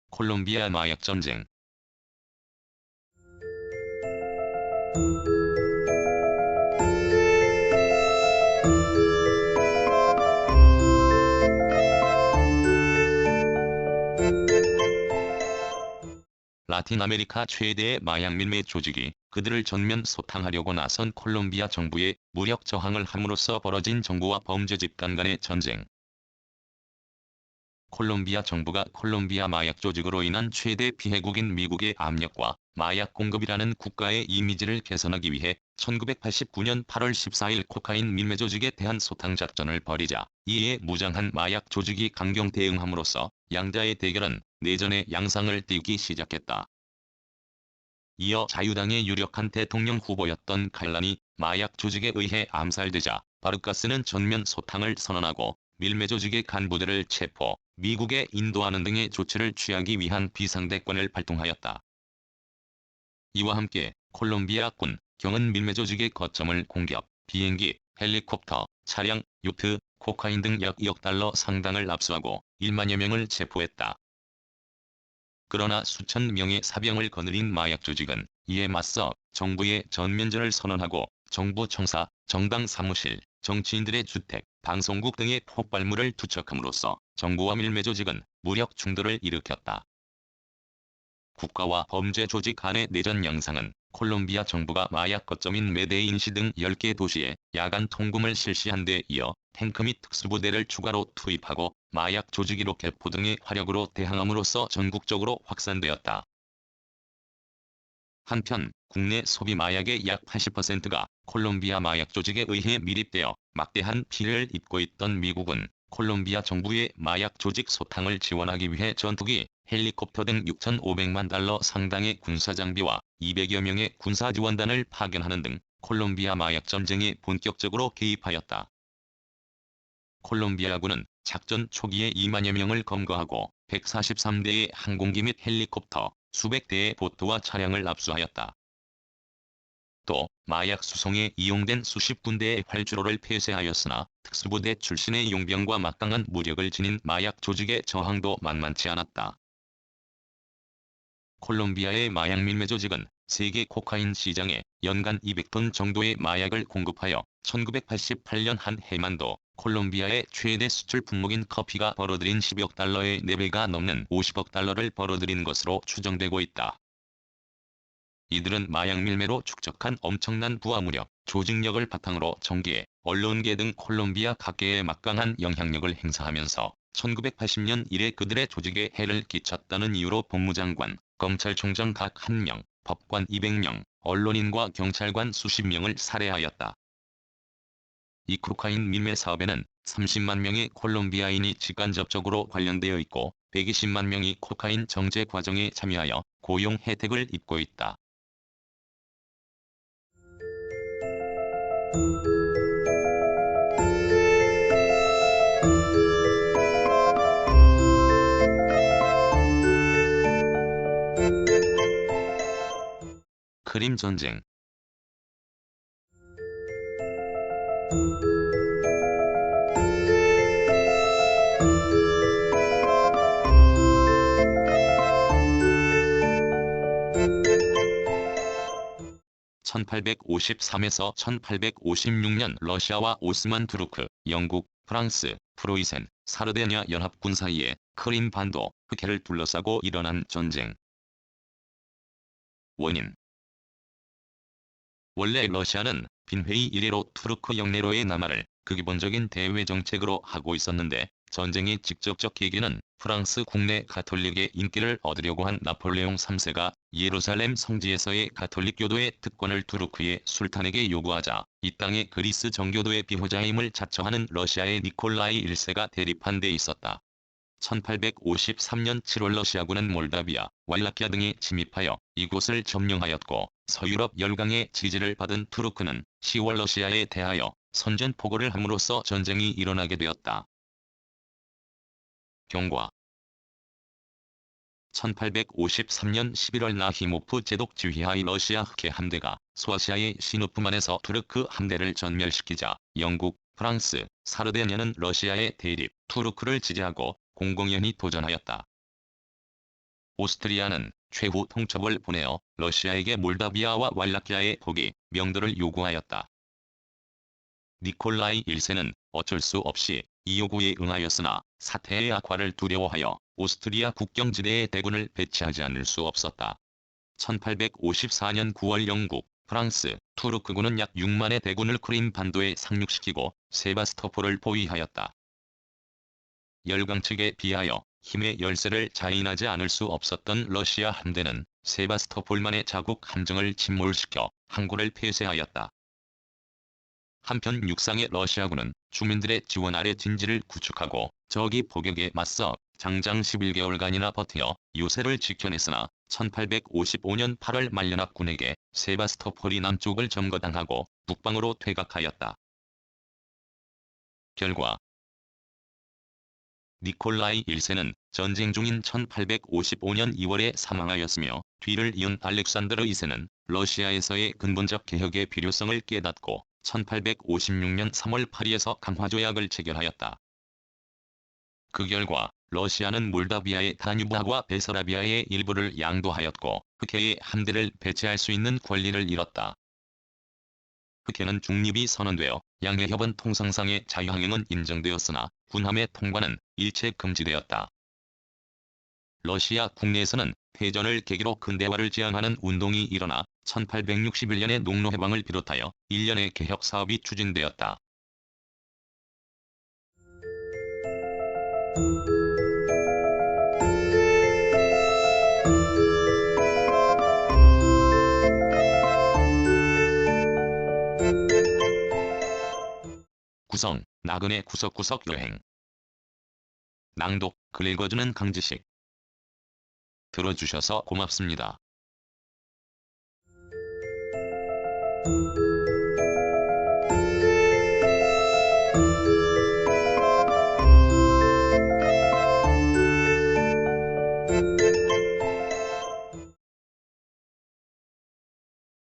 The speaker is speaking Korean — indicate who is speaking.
Speaker 1: 콜롬비아 마약 전쟁. 라틴 아메리카 최대의 마약 밀매 조직이 그들을 전면 소탕하려고 나선 콜롬비아 정부에 무력 저항을 함으로써 벌어진 정부와 범죄 집단 간의 전쟁. 콜롬비아 정부가 콜롬비아 마약 조직으로 인한 최대 피해국인 미국의 압력과 마약 공급이라는 국가의 이미지를 개선하기 위해 1989년 8월 14일 코카인 밀매 조직에 대한 소탕 작전을 벌이자 이에 무장한 마약 조직이 강경 대응함으로써 양자의 대결은 내전의 양상을 띠기 시작했다. 이어 자유당의 유력한 대통령 후보였던 칼란이 마약 조직에 의해 암살되자 바르카스는 전면 소탕을 선언하고 밀매 조직의 간부들을 체포, 미국에 인도하는 등의 조치를 취하기 위한 비상대권을 발동하였다. 이와 함께 콜롬비아군, 경은 밀매 조직의 거점을 공격, 비행기, 헬리콥터, 차량, 요트, 코카인 등 약 2억 달러 상당을 압수하고 1만여 명을 체포했다. 그러나 수천 명의 사병을 거느린 마약 조직은 이에 맞서 정부의 전면전을 선언하고 정부 청사, 정당 사무실, 정치인들의 주택, 방송국 등의 폭발물을 투척함으로써 정부와 밀매 조직은 무력 충돌을 일으켰다. 국가와 범죄 조직 간의 내전 양상은 콜롬비아 정부가 마약 거점인 메데인시 등 10개 도시에 야간 통금을 실시한 데 이어 탱크 및 특수부대를 추가로 투입하고 마약 조직 1호 개포 등의 화력으로 대항함으로써 전국적으로 확산되었다. 한편 국내 소비 마약의 약 80%가 콜롬비아 마약 조직에 의해 밀입되어 막대한 피해를 입고 있던 미국은 콜롬비아 정부의 마약 조직 소탕을 지원하기 위해 전투기, 헬리콥터 등 6,500만 달러 상당의 군사장비와 200여 명의 군사지원단을 파견하는 등 콜롬비아 마약 전쟁에 본격적으로 개입하였다. 콜롬비아군은 작전 초기에 2만여 명을 검거하고 143대의 항공기 및 헬리콥터, 수백 대의 보트와 차량을 압수하였다. 또 마약 수송에 이용된 수십 군데의 활주로를 폐쇄하였으나 특수부대 출신의 용병과 막강한 무력을 지닌 마약 조직의 저항도 만만치 않았다. 콜롬비아의 마약 밀매 조직은 세계 코카인 시장에 연간 200톤 정도의 마약을 공급하여 1988년 한 해만도 콜롬비아의 최대 수출 품목인 커피가 벌어들인 10억 달러의 4배가 넘는 50억 달러를 벌어들인 것으로 추정되고 있다. 이들은 마약 밀매로 축적한 엄청난 부하무력, 조직력을 바탕으로 정계, 언론계 등 콜롬비아 각계에 막강한 영향력을 행사하면서 1980년 이래 그들의 조직에 해를 끼쳤다는 이유로 법무장관, 검찰총장 각 1명, 법관 200명, 언론인과 경찰관 수십 명을 살해하였다. 이 코카인 밀매 사업에는 30만 명의 콜롬비아인이 직간접적으로 관련되어 있고 120만 명이 코카인 정제 과정에 참여하여 고용 혜택을 입고 있다. 크림 전쟁. 1853에서 1856년 러시아와 오스만 투르크, 영국, 프랑스, 프로이센, 사르데냐 연합군 사이에 크림 반도, 흑해를 둘러싸고 일어난 전쟁. 원인. 원래 러시아는 빈회의 이래로 투르크 영내로의 남하를 극기본적인 대외 정책으로 하고 있었는데 전쟁의 직접적 계기는 프랑스 국내 가톨릭의 인기를 얻으려고 한 나폴레옹 3세가 예루살렘 성지에서의 가톨릭 교도의 특권을 투르크의 술탄에게 요구하자 이 땅의 그리스 정교도의 비호자임을 자처하는 러시아의 니콜라이 1세가 대립한 데 있었다. 1853년 7월 러시아군은 몰다비아, 왈라키아 등에 침입하여 이곳을 점령하였고 서유럽 열강의 지지를 받은 투르크는 10월 러시아에 대하여 선전포고를 함으로써 전쟁이 일어나게 되었다. 경과. 1853년 11월 나히모프 제독 지휘하의 러시아 흑해 함대가 소아시아의 시누프만에서 투르크 함대를 전멸시키자 영국, 프랑스, 사르데냐는 러시아의 대립 투르크를 지지하고 공공연히 도전하였다. 오스트리아는 최후 통첩을 보내어 러시아에게 몰다비아와 왈라키아의 포기, 명도를 요구하였다. 니콜라이 1세는 어쩔 수 없이 이 요구에 응하였으나 사태의 악화를 두려워하여 오스트리아 국경지대에 대군을 배치하지 않을 수 없었다. 1854년 9월 영국, 프랑스, 투르크군은 약 6만의 대군을 크림 반도에 상륙시키고 세바스토폴을 포위하였다. 열강 측에 비하여 힘의 열세를 자인하지 않을 수 없었던 러시아 함대는 세바스토폴만의 자국 함정을 침몰시켜 항구를 폐쇄하였다. 한편 육상의 러시아군은 주민들의 지원 아래 진지를 구축하고 적이 포격에 맞서 장장 11개월간이나 버티어 요새를 지켜냈으나 1855년 8월 말연합군에게 세바스토폴이 남쪽을 점거당하고 북방으로 퇴각하였다. 결과 니콜라이 1세는 전쟁 중인 1855년 2월에 사망하였으며 뒤를 이은 알렉산드르 2세는 러시아에서의 근본적 개혁의 필요성을 깨닫고 1856년 3월 파리에서 강화조약을 체결하였다. 그 결과 러시아는 몰다비아의 다뉴브와 베사라비아의 일부를 양도하였고 흑해의 함대를 배치할 수 있는 권리를 잃었다. 흑해는 중립이 선언되어 양해 협은 통상상의 자유항행은 인정되었으나 군함의 통과는 일체 금지되었다. 러시아 국내에서는 패전을 계기로 근대화를 지향하는 운동이 일어나 1861년에 농로해방을 비롯하여 일련의 개혁 사업이 추진되었다. 구성, 나그네 구석구석 여행. 낭독, 글 읽어주는 강지식. 들어주셔서 고맙습니다.